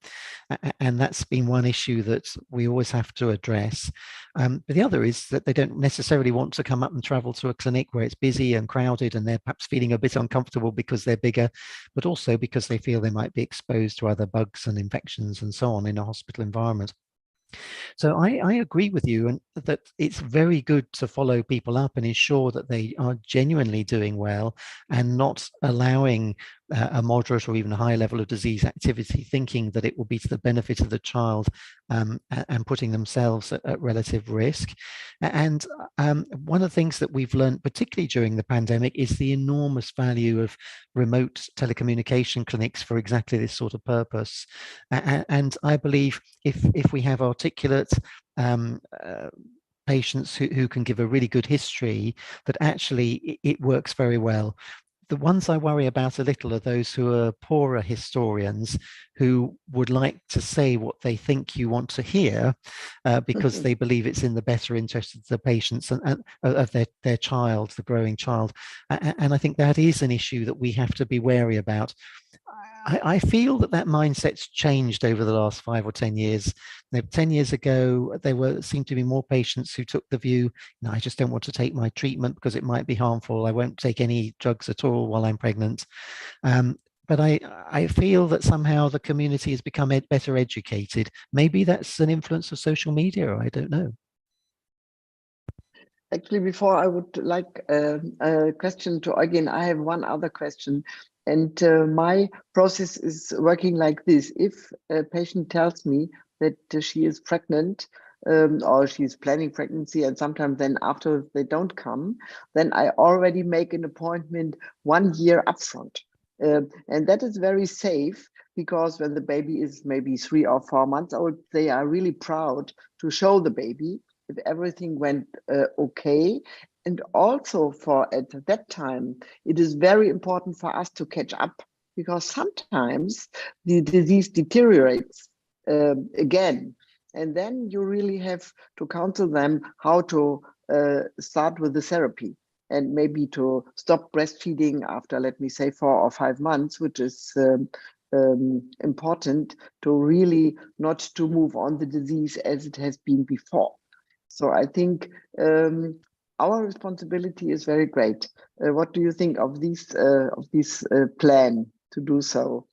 And that's been one issue that we always have to address. But the other is that they don't necessarily want to come up and travel to a clinic where it's busy and crowded and they're perhaps feeling a bit uncomfortable because they're bigger, but also because they feel they might be exposed to other bugs and infections and so on in a hospital environment. So I agree with you, and that it's very good to follow people up and ensure that they are genuinely doing well and not allowing a moderate or even a high level of disease activity, thinking that it will be to the benefit of the child and putting themselves at relative risk. And one of the things that we've learned, particularly during the pandemic, is the enormous value of remote telecommunication clinics for exactly this sort of purpose. And I believe if we have articulate patients who can give a really good history, that actually it works very well. The ones I worry about a little are those who are poorer historians who would like to say what they think you want to hear because they believe it's in the better interest of the patients and of their child, the growing child. And I think that is an issue that we have to be wary about. I feel that mindset's changed over the last 5 or 10 years. 10 years ago, there seemed to be more patients who took the view, no, I just don't want to take my treatment because it might be harmful. I won't take any drugs at all while I'm pregnant. But I feel that somehow the community has become better educated. Maybe that's an influence of social media, I don't know. Actually, before I would like a question to Eugen, I have one other question. And my process is working like this. If a patient tells me that she is pregnant or she's planning pregnancy, and sometimes then after they don't come, then I already make an appointment 1 year upfront. And that is very safe, because when the baby is maybe 3 or 4 months old, they are really proud to show the baby if everything went okay. And also at that time, it is very important for us to catch up, because sometimes the disease deteriorates again. And then you really have to counsel them how to start with the therapy, and maybe to stop breastfeeding after, let me say, 4 or 5 months, which is important to really not to move on the disease as it has been before. So I think our responsibility is very great. What do you think of this plan to do so?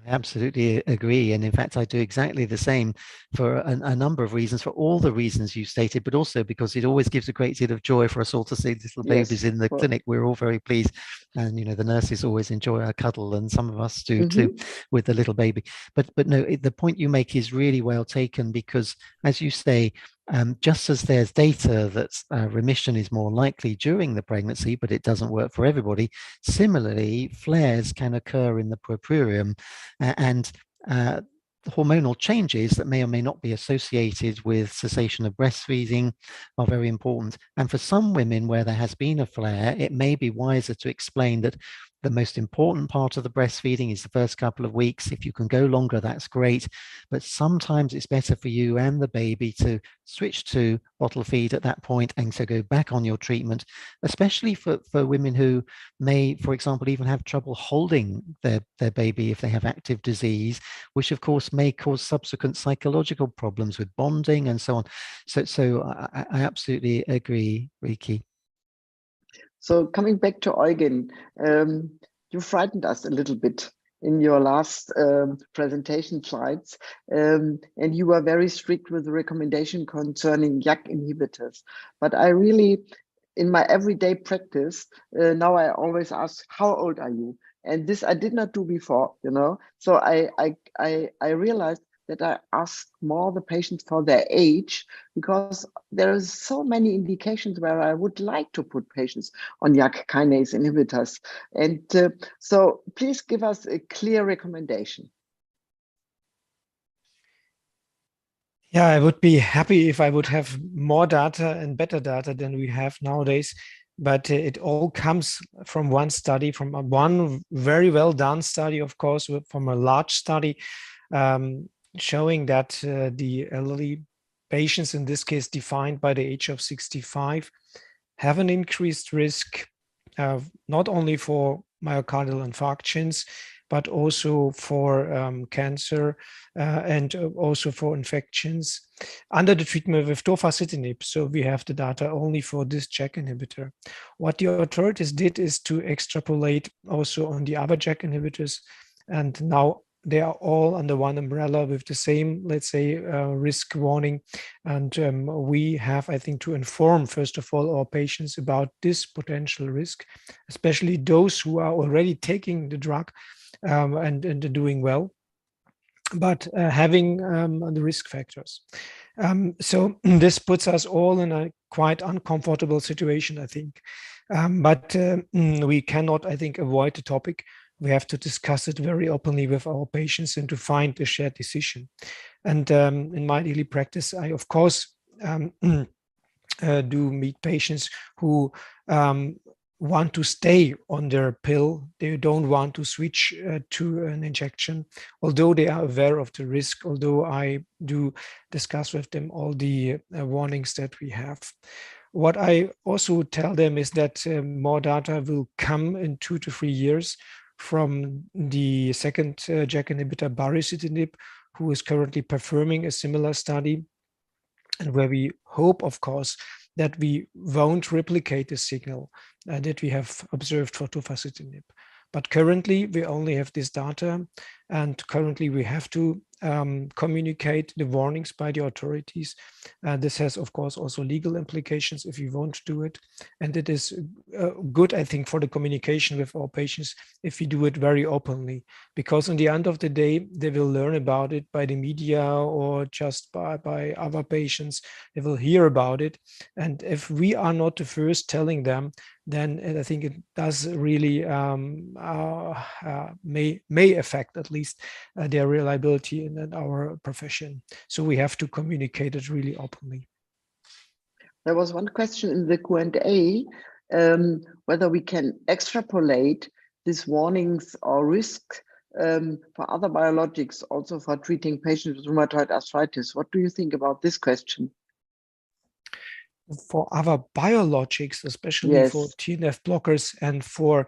I absolutely agree. And in fact, I do exactly the same for a number of reasons, for all the reasons you stated, but also because it always gives a great deal of joy for us all to see little babies in the clinic. We're all very pleased. And, you know, the nurses always enjoy a cuddle, and some of us do too, with the little baby. But no, the point you make is really well taken, because, as you say, just as there's data that remission is more likely during the pregnancy, but it doesn't work for everybody, similarly, flares can occur in the puerperium, and hormonal changes that may or may not be associated with cessation of breastfeeding are very important. And for some women where there has been a flare, it may be wiser to explain that the most important part of the breastfeeding is the first couple of weeks. If you can go longer, that's great. But sometimes it's better for you and the baby to switch to bottle feed at that point and to go back on your treatment, especially for women who may, for example, even have trouble holding their baby if they have active disease, which of course may cause subsequent psychological problems with bonding and so on. So I absolutely agree, Riki. So coming back to Eugen, you frightened us a little bit in your last presentation slides, and you were very strict with the recommendation concerning JAK inhibitors. But I really, in my everyday practice, now I always ask, how old are you? And this I did not do before, you know. So I realized that I ask more the patients for their age, because there is so many indications where I would like to put patients on JAK kinase inhibitors. And so please give us a clear recommendation. Yeah, I would be happy if I would have more data and better data than we have nowadays. But it all comes from one study, from one very well done study, of course, from a large study showing that the elderly patients, in this case defined by the age of 65, have an increased risk not only for myocardial infarctions, but also for cancer and also for infections under the treatment with tofacitinib. So we have the data only for this JAK inhibitor. What the authorities did is to extrapolate also on the other JAK inhibitors, and now they are all under one umbrella with the same, let's say, risk warning. And we have, I think, to inform, first of all, our patients about this potential risk, especially those who are already taking the drug and doing well, but having the risk factors. So this puts us all in a quite uncomfortable situation, I think. But we cannot, I think, avoid the topic. We have to discuss it very openly with our patients and to find a shared decision. And in my daily practice, I, of course, do meet patients who want to stay on their pill. They don't want to switch to an injection, although they are aware of the risk, although I do discuss with them all the warnings that we have. What I also tell them is that more data will come in 2 to 3 years from the second JAK inhibitor, baricitinib, who is currently performing a similar study, and where we hope, of course, that we won't replicate the signal that we have observed for tofacitinib. But currently, we only have this data, and currently we have to communicate the warnings by the authorities. This has, of course, also legal implications if we won't do it. And it is good, I think, for the communication with our patients if we do it very openly, because in the end of the day, they will learn about it by the media or just by other patients. They will hear about it. And if we are not the first telling them, then I think it does really may affect at least their reliability in our profession. So we have to communicate it really openly. There was one question in the Q&A, whether we can extrapolate these warnings or risks for other biologics, also for treating patients with rheumatoid arthritis. What do you think about this question? For other biologics, especially Yes. for TNF blockers and for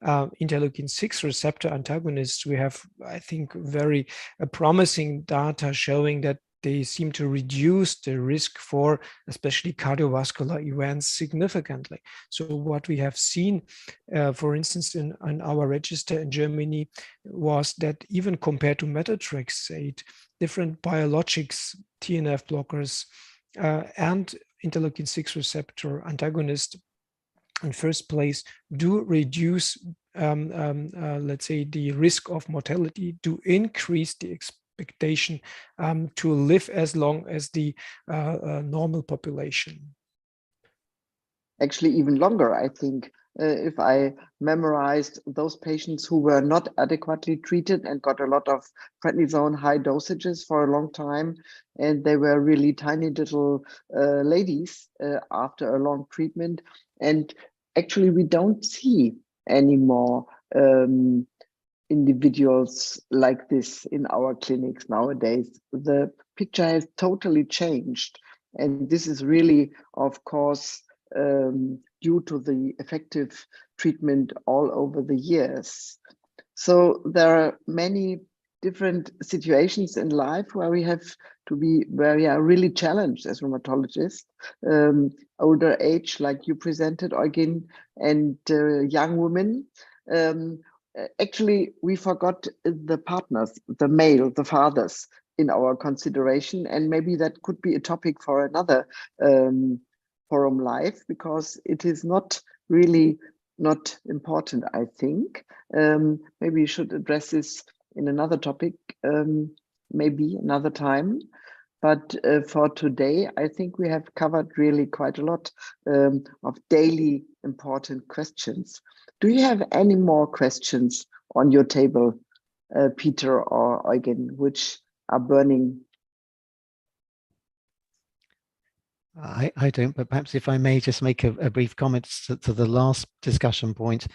interleukin-6 receptor antagonists, we have, I think, very promising data showing that they seem to reduce the risk for especially cardiovascular events significantly. So what we have seen, for instance, in our register in Germany, was that even compared to methotrexate, different biologics, TNF blockers, and interleukin-6 receptor antagonist in first place do reduce, let's say, the risk of mortality, do increase the expectation to live as long as the normal population. Actually, even longer, I think. If I memorized those patients who were not adequately treated and got a lot of prednisone high dosages for a long time, and they were really tiny little ladies after a long treatment. And actually, we don't see any more individuals like this in our clinics nowadays. The picture has totally changed. And this is really, of course, due to the effective treatment all over the years. So there are many different situations in life where we have to be, where we are really challenged as rheumatologists. Older age, like you presented, Eugen, and young women. Actually, we forgot the partners, the male, the fathers in our consideration, and maybe that could be a topic for another forum live, because it is not really not important, I think. Maybe you should address this in another topic, maybe another time. But for today, I think we have covered really quite a lot of daily important questions. Do you have any more questions on your table, Peter or Eugen, which are burning? I don't, but perhaps if I may just make a brief comment to the last discussion point.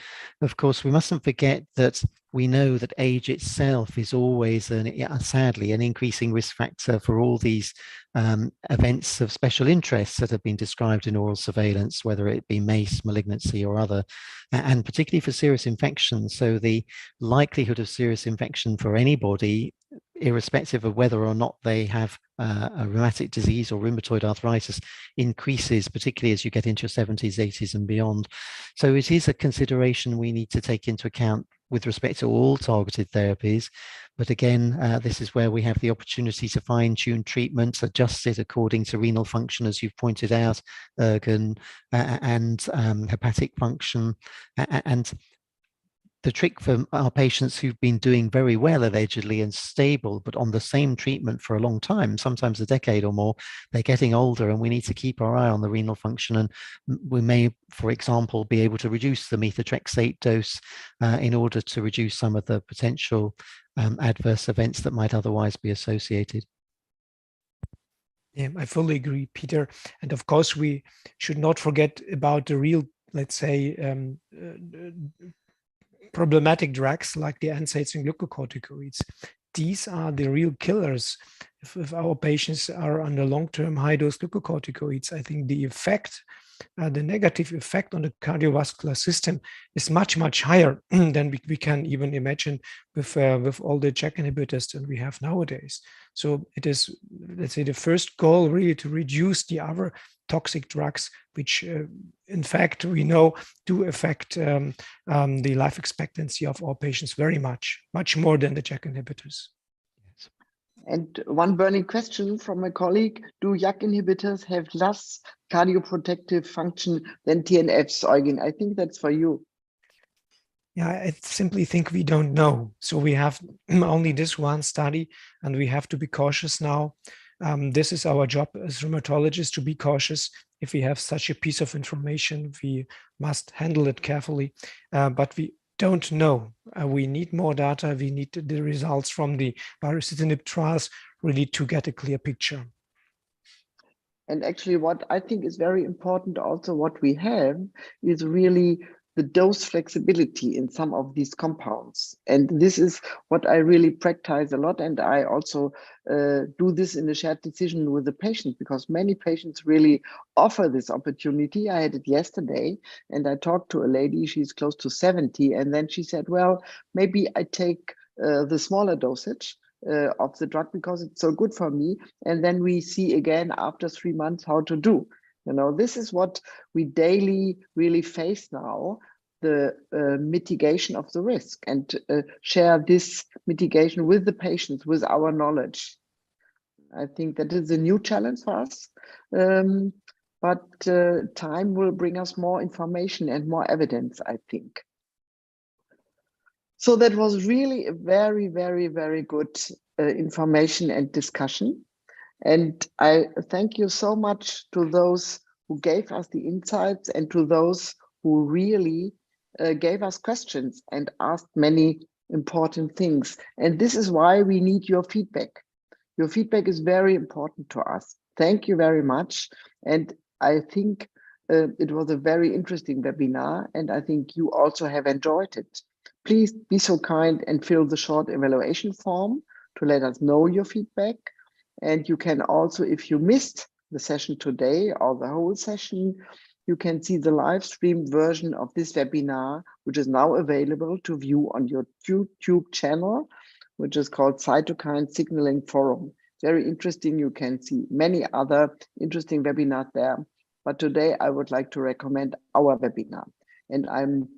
Of course, we mustn't forget that we know that age itself is always, sadly, an increasing risk factor for all these events of special interest that have been described in oral surveillance, whether it be MACE, malignancy, or other, and particularly for serious infections. So the likelihood of serious infection for anybody, irrespective of whether or not they have a rheumatic disease or rheumatoid arthritis, increases, particularly as you get into your 70s, 80s and beyond. So it is a consideration we need to take into account with respect to all targeted therapies. But again, this is where we have the opportunity to fine-tune treatments, adjust it according to renal function, as you've pointed out, Ergen, and hepatic function. And the trick for our patients who've been doing very well allegedly and stable, but on the same treatment for a long time, sometimes a decade or more, they're getting older, and we need to keep our eye on the renal function. And we may, for example, be able to reduce the methotrexate dose in order to reduce some of the potential adverse events that might otherwise be associated. Yeah, I fully agree, Peter. And of course, we should not forget about the real, let's say, problematic drugs like the NSAIDs and glucocorticoids. These are the real killers. If our patients are under long-term high-dose glucocorticoids, I think the effect, the negative effect on the cardiovascular system is much, much higher than we can even imagine with all the JAK inhibitors that we have nowadays. So it is, let's say, the first goal really to reduce the other toxic drugs, which in fact we know do affect the life expectancy of our patients very much, much more than the JAK inhibitors. And one burning question from a colleague: do JAK inhibitors have less cardioprotective function than TNFs, Eugen? I think that's for you. Yeah, I simply think we don't know. So we have only this one study, and we have to be cautious now. This is our job as rheumatologists, to be cautious. If we have such a piece of information, we must handle it carefully. But we don't know. We need more data. We need the results from the baricitinib trials really to get a clear picture. And actually, what I think is very important also, what we have is really the dose flexibility in some of these compounds. And this is what I really practice a lot. And I also do this in a shared decision with the patient, because many patients really offer this opportunity. I had it yesterday, and I talked to a lady, she's close to 70. And then she said, well, maybe I take the smaller dosage of the drug because it's so good for me. And then we see again after 3 months how to do. You know, this is what we daily really face now, the mitigation of the risk, and share this mitigation with the patients, with our knowledge. I think that is a new challenge for us, but time will bring us more information and more evidence, I think. So that was really a very, very, very good information and discussion. And I thank you so much to those who gave us the insights, and to those who really gave us questions and asked many important things. And this is why we need your feedback. Your feedback is very important to us. Thank you very much. And I think it was a very interesting webinar, and I think you also have enjoyed it. Please be so kind and fill the short evaluation form to let us know your feedback. And you can also, if you missed the session today or the whole session, you can see the live stream version of this webinar, which is now available to view on your YouTube channel, which is called Cytokine Signaling Forum. Very interesting. You can see many other interesting webinars there. But today I would like to recommend our webinar. And I'm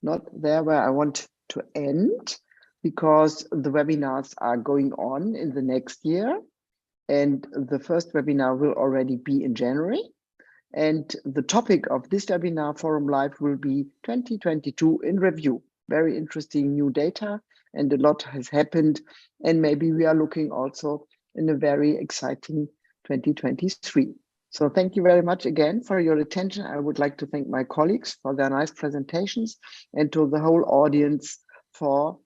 not there where I want to end, because the webinars are going on in the next year. And the first webinar will already be in January. And the topic of this webinar Forum Live will be 2022 in review. Very interesting new data, and a lot has happened. And maybe we are looking also in a very exciting 2023. So thank you very much again for your attention. I would like to thank my colleagues for their nice presentations and to the whole audience for